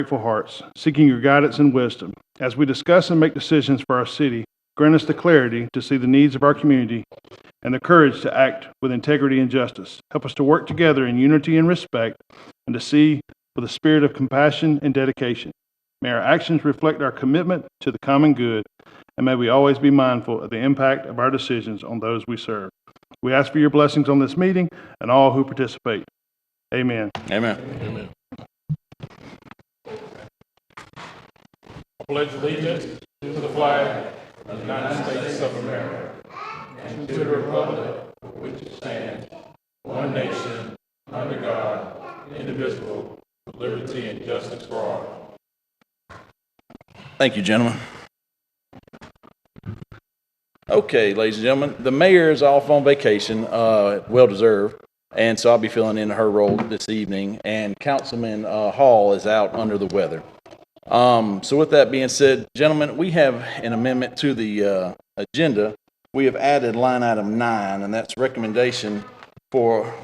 grateful hearts, seeking your guidance and wisdom. As we discuss and make decisions for our city, grant us the clarity to see the needs of our community and the courage to act with integrity and justice. Help us to work together in unity and respect and to see with a spirit of compassion and dedication. May our actions reflect our commitment to the common good, and may we always be mindful of the impact of our decisions on those we serve. We ask for your blessings on this meeting and all who participate. Amen. Amen. Amen. I pledge allegiance to the flag of the United States of America and to the republic for which it stands, one nation, under God, indivisible, with liberty and justice for all. Thank you, gentlemen. Okay, ladies and gentlemen, the mayor is off on vacation, well-deserved, and so I'll be filling in her role this evening, and Councilman Hall is out under the weather. So with that being said, gentlemen, we have an amendment to the agenda. We have added line item 9, and that's recommendation for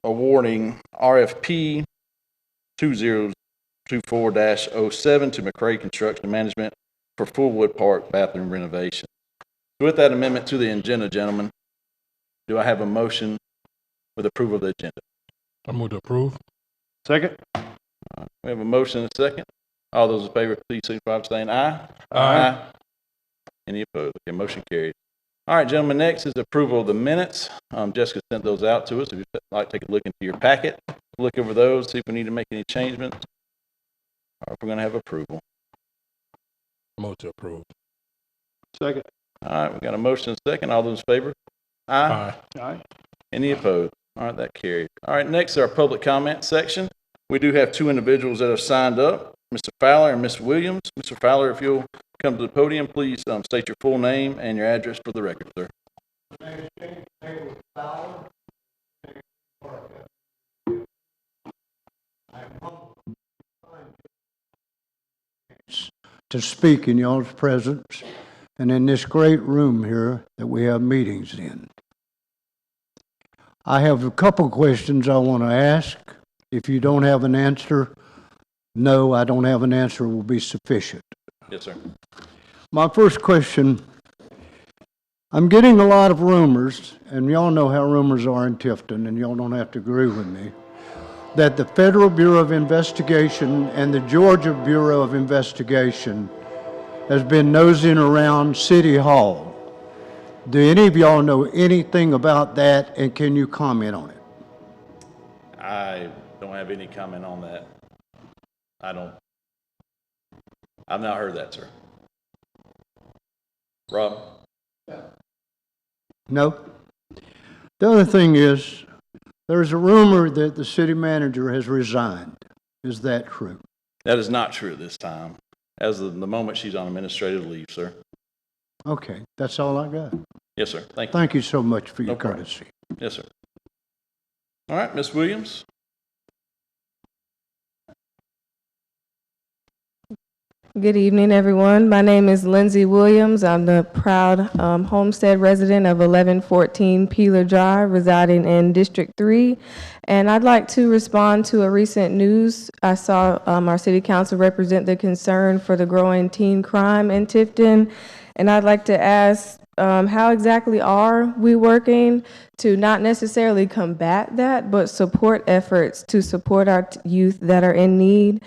awarding RFP 2024-07 to McCray Construction Management for Fullwood Park bathroom renovation. So with that amendment to the agenda, gentlemen, do I have a motion with approval of the agenda? I move to approve. Second? We have a motion and a second. All those in favor, please signify by saying aye. Aye. Any opposed? Okay, motion carries. All right, gentlemen, next is approval of the minutes. Jessica sent those out to us. If you'd like to take a look into your packet, look over those, see if we need to make any changements, or if we're going to have approval. I move to approve. Second. All right, we got a motion and a second. All those in favor? Aye. Aye. Any opposed? All right, that carries. All right, next is our public comment section. We do have two individuals that have signed up, Mr. Fowler and Ms. Williams. Mr. Fowler, if you'll come to the podium, please state your full name and your address for the record, sir. To speak in y'all's presence and in this great room here that we have meetings in. I have a couple questions I want to ask. If you don't have an answer, no, I don't have an answer will be sufficient. Yes, sir. My first question, I'm getting a lot of rumors, and y'all know how rumors are in Tifton, and y'all don't have to agree with me, that the Federal Bureau of Investigation and the Georgia Bureau of Investigation has been nosing around City Hall. Do any of y'all know anything about that, and can you comment on it? I don't have any comment on that. I've not heard that, sir. Rob? No? The other thing is, there's a rumor that the city manager has resigned. Is that true? That is not true at this time, as of the moment she's on administrative leave, sir. Okay, that's all I got. Yes, sir. Thank you. Thank you so much for your No problem. courtesy. Yes, sir. All right, Ms. Williams? Good evening, everyone. My name is Lindsay Williams. I'm the proud homestead resident of 1114 Peeler Drive, residing in District 3. And I'd like to respond to a recent news. I saw our city council represent the concern for the growing teen crime in Tifton. And I'd like to ask, how exactly are we working to not necessarily combat that, but support efforts to support our youth that are in need?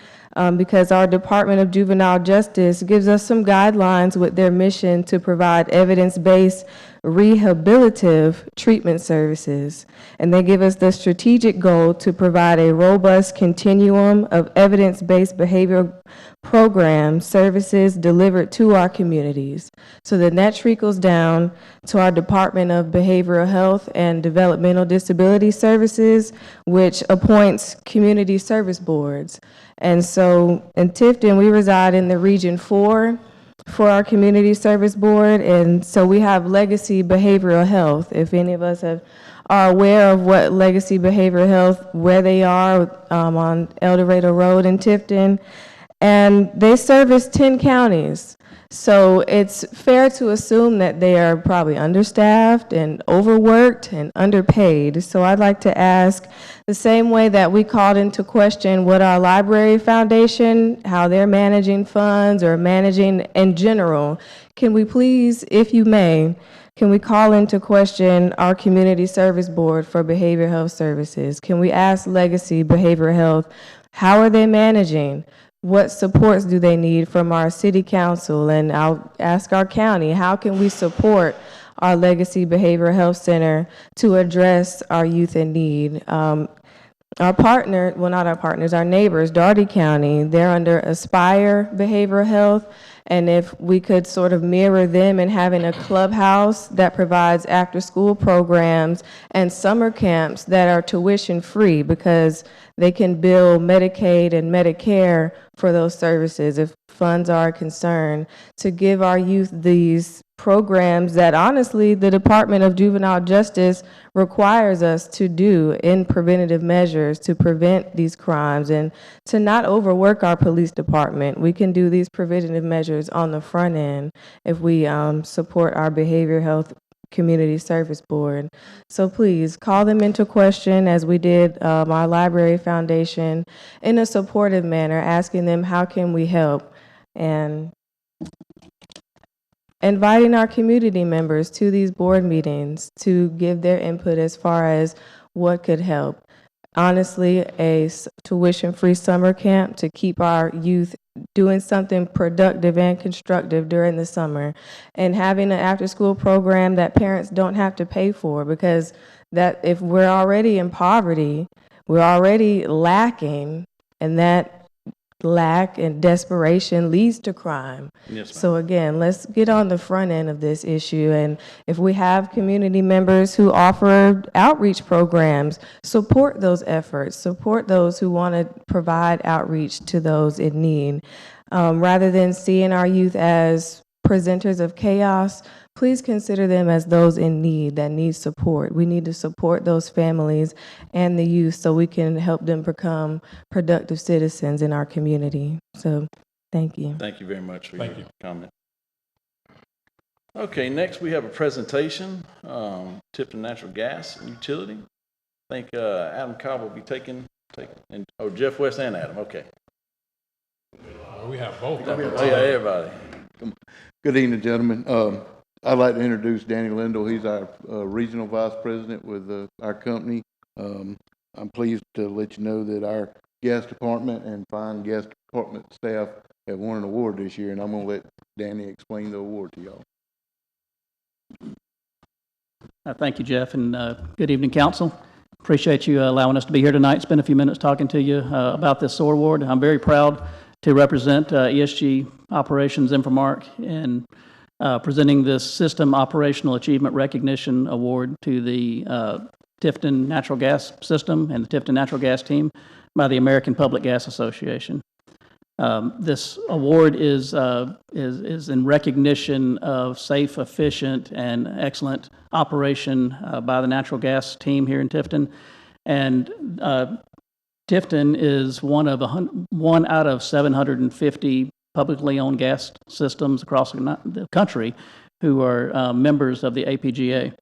Because our Department of Juvenile Justice gives us some guidelines with their mission to provide evidence-based rehabilitative treatment services. And they give us the strategic goal to provide a robust continuum of evidence-based behavioral program services delivered to our communities. So then that trickles down to our Department of Behavioral Health and Developmental Disability Services, which appoints community service boards. And so in Tifton, we reside in the Region 4 for our community service board, and so we have Legacy Behavioral Health. If any of us are aware of what Legacy Behavioral Health, where they are on El Dorado Road in Tifton. and they service 10 counties. So it's fair to assume that they are probably understaffed and overworked and underpaid. So I'd like to ask, the same way that we called into question what our library foundation, how they're managing funds or managing in general, can we please, if you may, can we call into question our Community Service Board for Behavioral Health Services? Can we ask Legacy Behavioral Health, how are they managing? What supports do they need from our city council? And I'll ask our county, how can we support our Legacy Behavioral Health Center to address our youth in need? Our partner, well, not our partners, our neighbors, Daugherty County, they're under Aspire Behavioral Health. And if we could sort of mirror them in having a clubhouse that provides after-school programs and summer camps that are tuition-free, because they can bill Medicaid and Medicare for those services if funds are a concern, to give our youth these programs that honestly the Department of Juvenile Justice requires us to do in preventative measures to prevent these crimes and to not overwork our police department. We can do these preventative measures on the front end if we support our behavioral health community service board. So please call them into question as we did our library foundation in a supportive manner, asking them how can we help, and inviting our community members to these board meetings to give their input as far as what could help. Honestly, a tuition-free summer camp to keep our youth doing something productive and constructive during the summer, and having an after-school program that parents don't have to pay for, because that if we're already in poverty, we're already lacking, and that lack and desperation leads to crime. Yes, ma'am. So again, let's get on the front end of this issue, and if we have community members who offer outreach programs, support those efforts, support those who want to provide outreach to those in need. Rather than seeing our youth as presenters of chaos, please consider them as those in need that need support. We need to support those families and the youth so we can help them become productive citizens in our community. So, thank you. Thank you very much for Thank your you. comment. Okay, next we have a presentation, Tifton Natural Gas and Utility. I think Adam Cobb will be taking, and Jeff West and Adam, okay. Well, we have both. Oh, yeah, everybody. Good evening, gentlemen. I'd like to introduce Danny Lindell. He's our regional vice president with our company. I'm pleased to let you know that our gas department and fine gas department staff have won an award this year, and I'm going to let Danny explain the award to y'all. Thank you, Jeff, and good evening, council. Appreciate you allowing us to be here tonight, spend a few minutes talking to you about this SOAR award. I'm very proud to represent ESG Operations Infomark in presenting this System Operational Achievement Recognition Award to the Tifton Natural Gas System and the Tifton Natural Gas Team by the American Public Gas Association. This award is in recognition of safe, efficient, and excellent operation by the natural gas team here in Tifton. And Tifton is one out of 750 publicly owned gas systems across the country who are members of the APGA.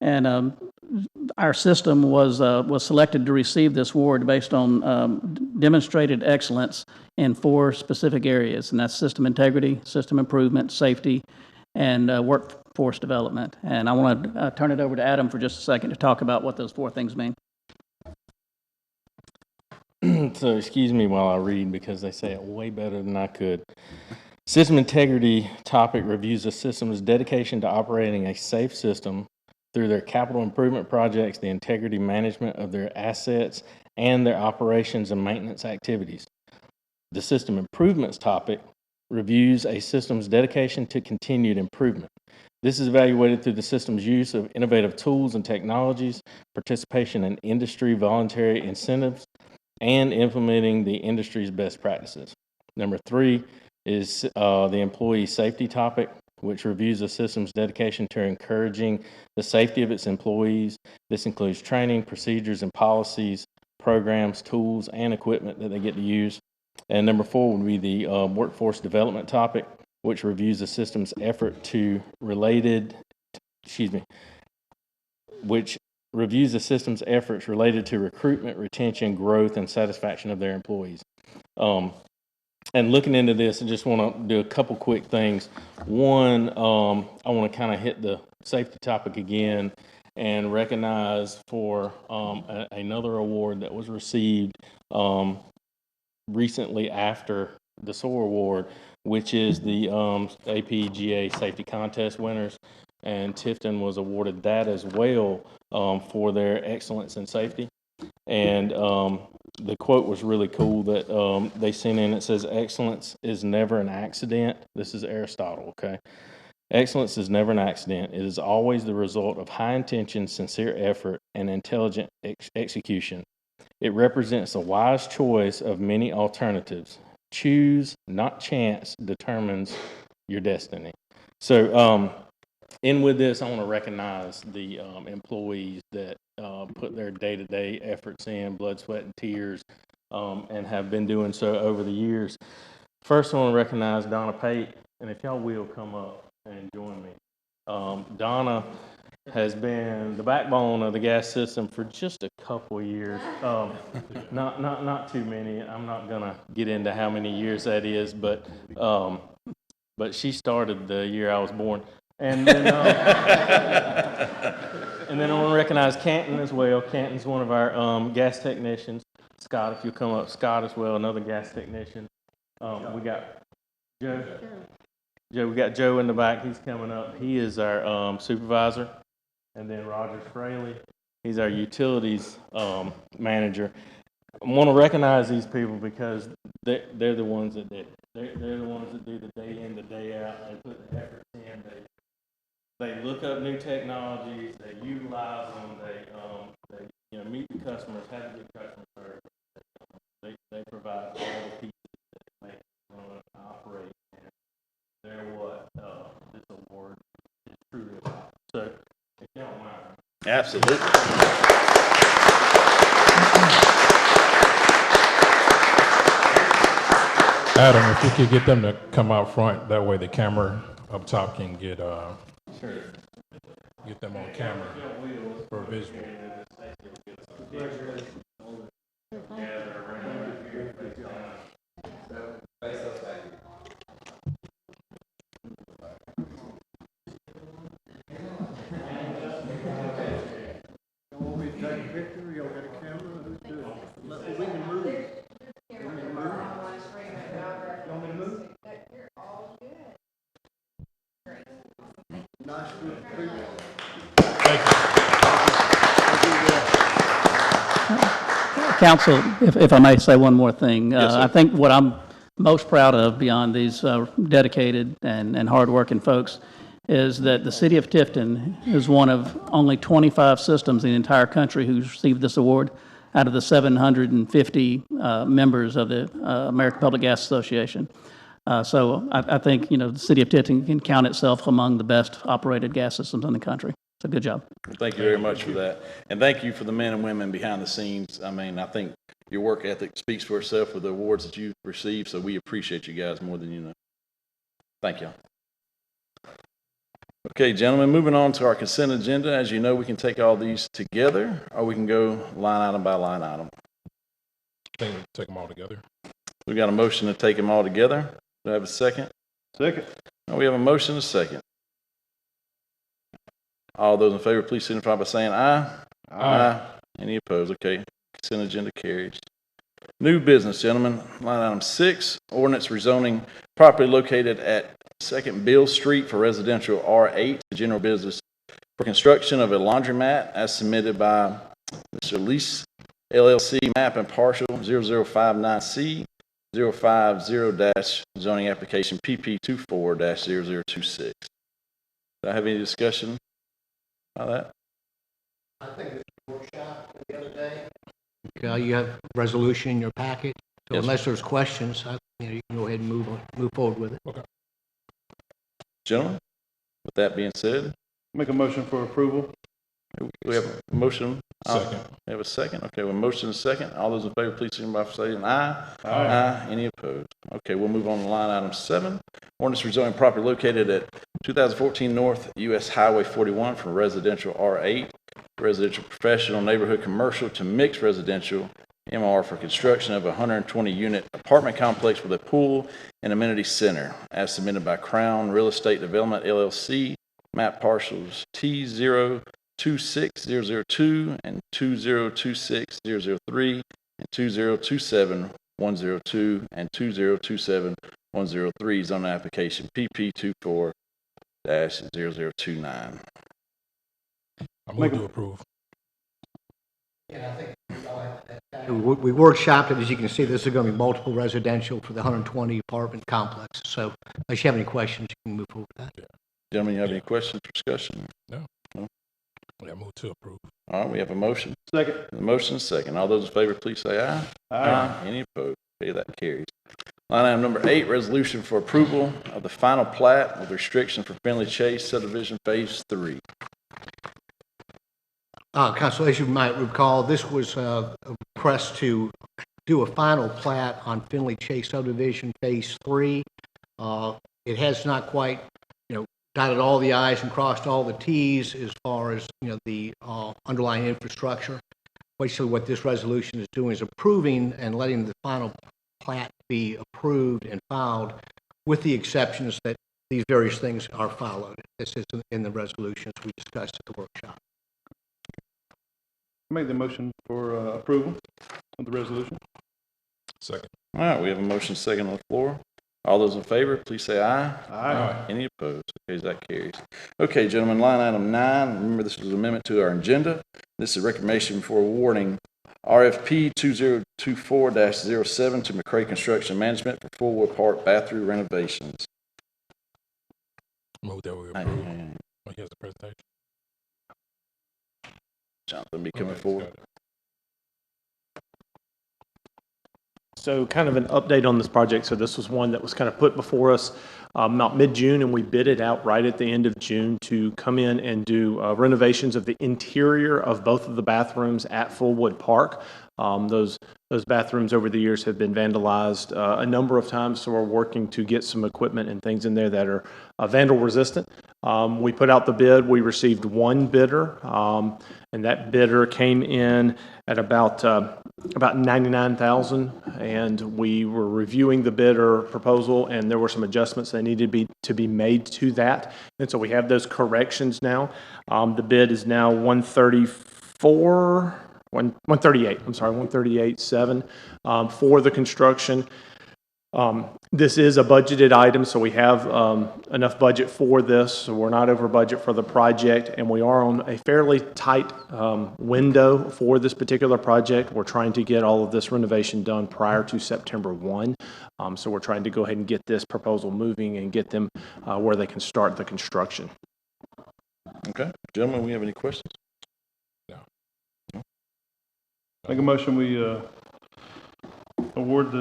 And our system was selected to receive this award based on demonstrated excellence in 4 specific areas, and that's system integrity, system improvement, safety, and workforce development. And I want to turn it over to Adam for just a second to talk about what those 4 things mean. So excuse me while I read because they say it way better than I could. System integrity topic reviews a system's dedication to operating a safe system through their capital improvement projects, the integrity management of their assets, and their operations and maintenance activities. The system improvements topic reviews a system's dedication to continued improvement. This is evaluated through the system's use of innovative tools and technologies, participation in industry voluntary incentives, and implementing the industry's best practices. Number 3 is the employee safety topic, which reviews the system's dedication to encouraging the safety of its employees. This includes training, procedures, and policies, programs, tools, and equipment that they get to use, And number 4 would be the workforce development topic, which reviews the system's effort to which reviews the system's efforts related to recruitment, retention, growth, and satisfaction of their employees. And looking into this, I just want to do a couple quick things. One, I want to kind of hit the safety topic again and recognize for another award that was received recently after the SOAR award, which is the APGA Safety Contest winners. And Tifton was awarded that as well for their excellence in safety. And the quote was really cool that they sent in. It says, "Excellence is never an accident." This is Aristotle, okay? "Excellence is never an accident. It is always the result of high intention, sincere effort, and intelligent execution. It represents a wise choice of many alternatives. Choose, not chance, determines your destiny." So, in with this, I want to recognize the employees that put their day-to-day efforts in, blood, sweat, and tears, and have been doing so over the years. First, I want to recognize Donna Pate, and if y'all will come up and join me. Donna has been the backbone of the gas system for just a couple of years. Not too many. I'm not gonna get into how many years that is, but she started the year I was born. And then, and then I want to recognize Canton as well. Canton's one of our gas technicians. Scott, if you come up, Scott as well, another gas technician. We got Joe. We got Joe in the back. He's coming up. He is our supervisor. And then Roger Fraley, he's our utilities manager. I want to recognize these people because they're the ones that did. They're the ones that do the day in, the day out. They put the effort in. They look up new technologies. They utilize them. They meet the customers, have a good customer service. They provide all the pieces that make it run and operate. And they're what this award is truly about. So, if you don't mind. Absolutely. Adam, if we could get them to come out front, that way the camera up top can get them on camera for visual. Council, if I may say one more thing. Yes, sir. I think what I'm most proud of beyond these dedicated and hardworking folks is that the city of Tifton is one of only 25 systems in the entire country who's received this award out of the 750 members of the American Public Gas Association. So I think, the city of Tifton can count itself among the best operated gas systems in the country. So good job. Well, thank you very much for that. And thank you for the men and women behind the scenes. I mean, I think your work ethic speaks for itself with the awards that you've received, so we appreciate you guys more than you know. Thank you. Okay, gentlemen, moving on to our consent agenda. As you know, we can take all these together, or we can go line item by line item. I think we can take them all together. We got a motion to take them all together. Do I have a second? Second. Now we have a motion and a second. All those in favor, please signify by saying aye. Aye. Any opposed? Okay. Consent agenda carries. New business, gentlemen. Line item 6, ordinance rezoning property located at 2nd Bill Street for residential R8 to general business for construction of a laundromat as submitted by Mr. Lease LLC, map and parcel 0059C 050- zoning application PP24-0026. Do I have any discussion about that? I think it's a workshop the other day. You have resolution in your packet, so Yes, unless there's questions, you can go ahead and move forward with it. Gentlemen, with that being said, Make a motion for approval. We have a motion. Second. We have a second. Okay, with motion and second, all those in favor, please signify by saying aye. Aye. Any opposed? Okay, we'll move on to line item 7. Ordinance rezoning property located at 2014 North US Highway 41 from residential R8, residential professional, neighborhood commercial to mixed residential MR for construction of a 120-unit apartment complex with a pool and amenity center, as submitted by Crown Real Estate Development LLC, map parcels T026002 and 2026-003 and 2027-102 and 2027-103 zone application PP 24-0029. I move to approve. We workshopped it. As you can see, this is going to be multiple residential for the 120 apartment complex. So unless you have any questions, you can move forward with that. Gentlemen, you have any questions or discussion? Yeah, move to approve. All right, we have a motion. Second. The motion is second. All those in favor, please say aye. Aye. Any opposed? Okay, that carries. Line item number 8, resolution for approval of the final plat with restriction for Finley Chase subdivision phase 3. Council, as you might recall, this was a request to do a final plat on Finley Chase subdivision phase 3. It has not quite, dotted all the i's and crossed all the t's as far as, the underlying infrastructure. Basically, what this resolution is doing is approving and letting the final plat be approved and filed, with the exceptions that these various things are followed. This is in the resolutions we discussed at the workshop. Make the motion for approval of the resolution. Second. All right, we have a motion second on the floor. All those in favor, please say aye. Aye. Any opposed? Okay, that carries. Okay, gentlemen, line item 9. Remember, this was an amendment to our agenda. This is recommendation for awarding RFP 2024-07 to McCray Construction Management for Fullwood Park bathroom renovations. Move that we approve. Oh, he has a presentation. Jonathan be coming Okay, forward. got it. So kind of an update on this project. So this was one that was kind of put before us about mid-June, and we bid it out right at the end of June to come in and do renovations of the interior of both of the bathrooms at Fullwood Park. Those bathrooms over the years have been vandalized a number of times, so we're working to get some equipment and things in there that are vandal resistant. We put out the bid. We received one bidder, and that bidder came in at about $99,000, and we were reviewing the bidder proposal, and there were some adjustments that needed to be made to that, and so we have those corrections now. The bid is now 138.7 for the construction. This is a budgeted item, so we have enough budget for this, so we're not over budget for the project, and we are on a fairly tight window for this particular project. We're trying to get all of this renovation done prior to September 1, so we're trying to go ahead and get this proposal moving and get them where they can start the construction. Okay, gentlemen, we have any questions? Make a motion, we approve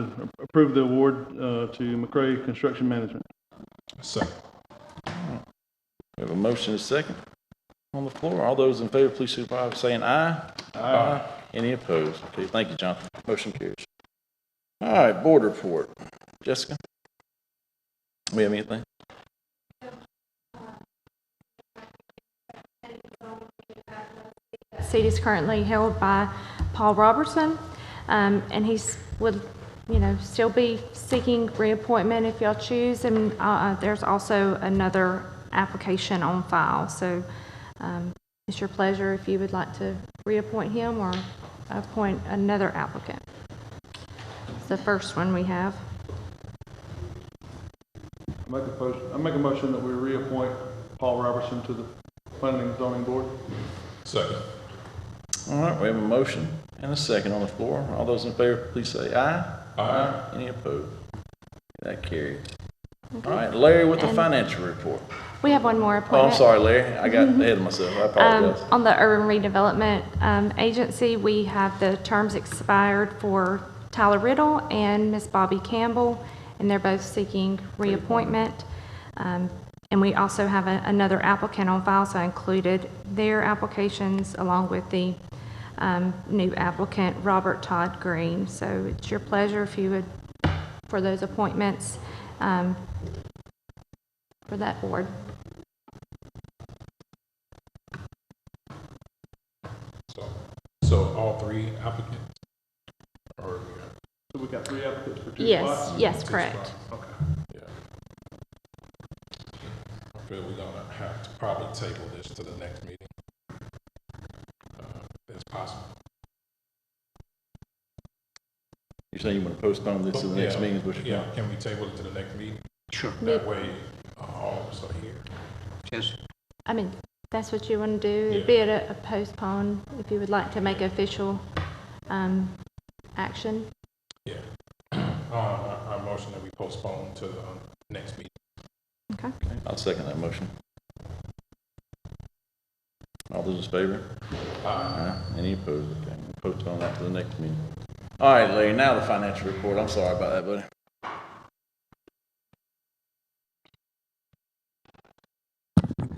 the award to McCray Construction Management. Second. We have a motion and a second on the floor. All those in favor, please signify by saying aye. Aye. Any opposed? Okay, thank you, Jonathan. Motion carries. All right, board report. Jessica? We have anything? Seat is currently held by Paul Robertson, and he's would, still be seeking reappointment if y'all choose. And there's also another application on file. So it's your pleasure if you would like to reappoint him or appoint another applicant. It's the first one we have. I make a motion that we reappoint Paul Robertson to the Planning and Zoning Board. Second. All right, we have a motion and a second on the floor. All those in favor, please say aye. Aye. Any opposed? That carries. Okay. All right, Larry with the financial report. We have one more Oh, appointment. I'm sorry, Larry. I got ahead of myself. I apologize. On the Urban Redevelopment Agency, we have the terms expired for Tyler Riddle and Ms. Bobby Campbell, and they're both seeking reappointment. And we also have another applicant on file, so I included their applications along with the new applicant, Robert Todd Green. So it's your pleasure if you would, for those appointments for that board. So all three applicants? Or, So we got 3 applicants for 2 Yes, spots? yes, correct. okay, yeah. I feel we're gonna have to probably table this to the next meeting. If it's possible. You're saying you want to postpone this to the next Yeah, meeting, is what you're yeah, doing? can we table it to the next meeting? Sure. That way, all of us are here. Yes. I mean, that's what you want to do. It'd be a postpone if you would like to make official action. Yeah. I motion that we postpone to the next meeting. Okay. Okay, I'll second that motion. All those in favor? Aye. Any opposed? Okay, we'll postpone that to the next meeting. All right, Larry, now the financial report. I'm sorry about that, buddy.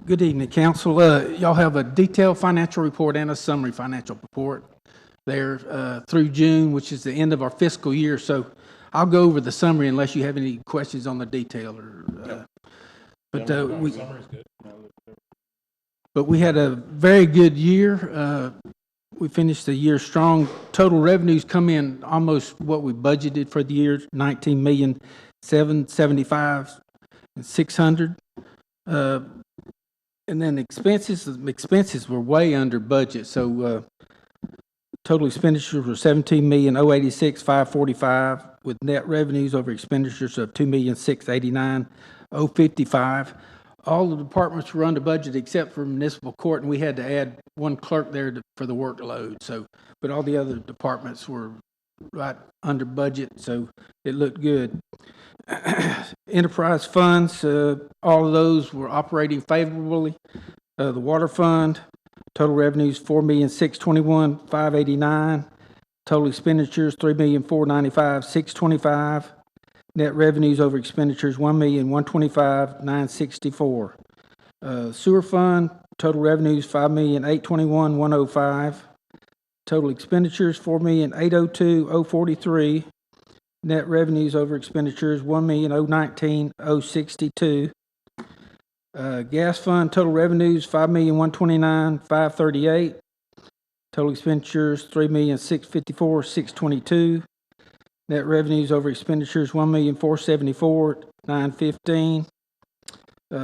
Good evening, council. Y'all have a detailed financial report and a summary financial report there through June, which is the end of our fiscal year. So I'll go over the summary unless you have any questions on the detail. But we had a very good year. We finished the year strong. Total revenues come in almost what we budgeted for the year, $19,775,600. And then expenses were way under budget. So total expenditures were $17,086,545 with net revenues over expenditures of $2,689,055. All the departments were under budget except for municipal court, and we had to add one clerk there for the workload. So, but all the other departments were right under budget, so it looked good. Enterprise funds, all of those were operating favorably. The water fund, total revenues $4,621,589. Total expenditures $3,495,625. Net revenues over expenditures $1,125,964. Sewer fund, total revenues $5,821,105. Total expenditures $4,802,043. Net revenues over expenditures $1,019,062. Gas fund, total revenues $5,129,538. Total expenditures $3,654,622. Net revenues over expenditures $1,474,915.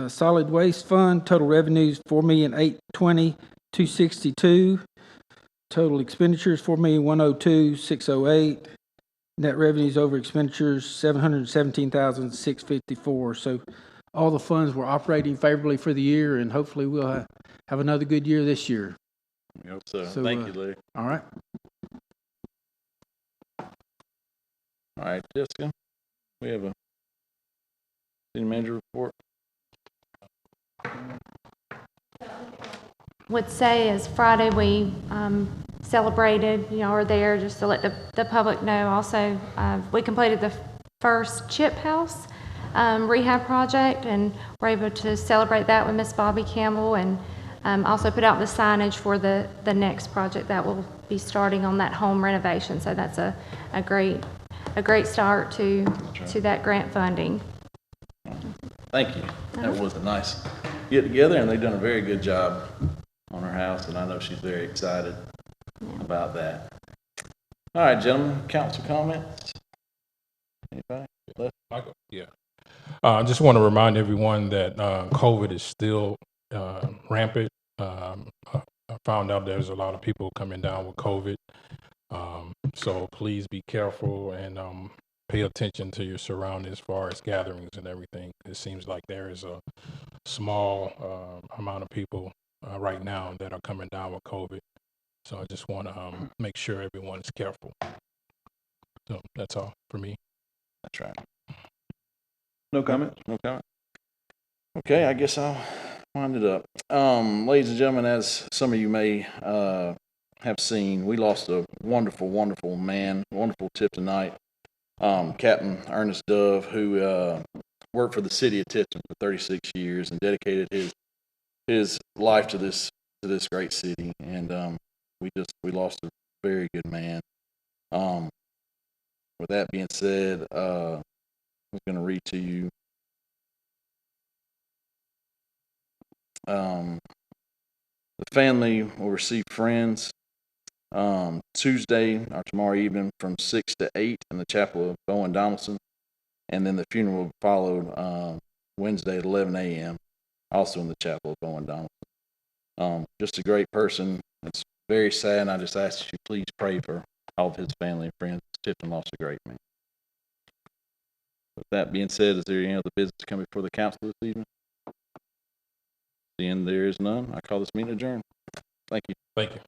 Solid waste fund, total revenues $4,820,262. Total expenditures $4,102,608. Net revenues over expenditures $717,654. So all the funds were operating favorably for the year, and hopefully we'll have another good year this year. I hope so. Thank you, Larry. All right. All right, Jessica, we have a city manager report. Would say is Friday we celebrated, or there just to let the public know. Also, we completed the first CHIP house rehab project, and we're able to celebrate that with Miss Bobby Campbell, and also put out the signage for the next project that will be starting on that home renovation. So that's a great start to that grant funding. Thank you. That was a nice get together, and they've done a very good job on her house, and I know she's very excited about that. All right, gentlemen, council comments? Anybody? Michael? Yeah. I just want to remind everyone that COVID is still rampant. I found out there's a lot of people coming down with COVID. So please be careful and pay attention to your surroundings as far as gatherings and everything. It seems like there is a small amount of people right now that are coming down with COVID. So I just want to make sure everyone is careful. So that's all for me. That's right. No comment? No comment. Okay, I guess I'll wind it up. Ladies and gentlemen, as some of you may have seen, we lost a wonderful, wonderful man, wonderful tip tonight. Captain Ernest Dove, who worked for the city of Tifton for 36 years and dedicated his life to this great city. And we lost a very good man. With that being said, I'm going to read to you. The family will receive friends Tuesday or tomorrow evening from 6 to 8 in the chapel of Bowen Donaldson, and then the funeral will follow Wednesday at 11 a.m. also in the chapel of Bowen Donaldson. Just a great person. It's very sad, and I just ask that you please pray for all of his family and friends. Tifton lost a great man. With that being said, is there any other business to come before the council this evening? Seeing there is none, I call this meeting adjourned. Thank you. Thank you.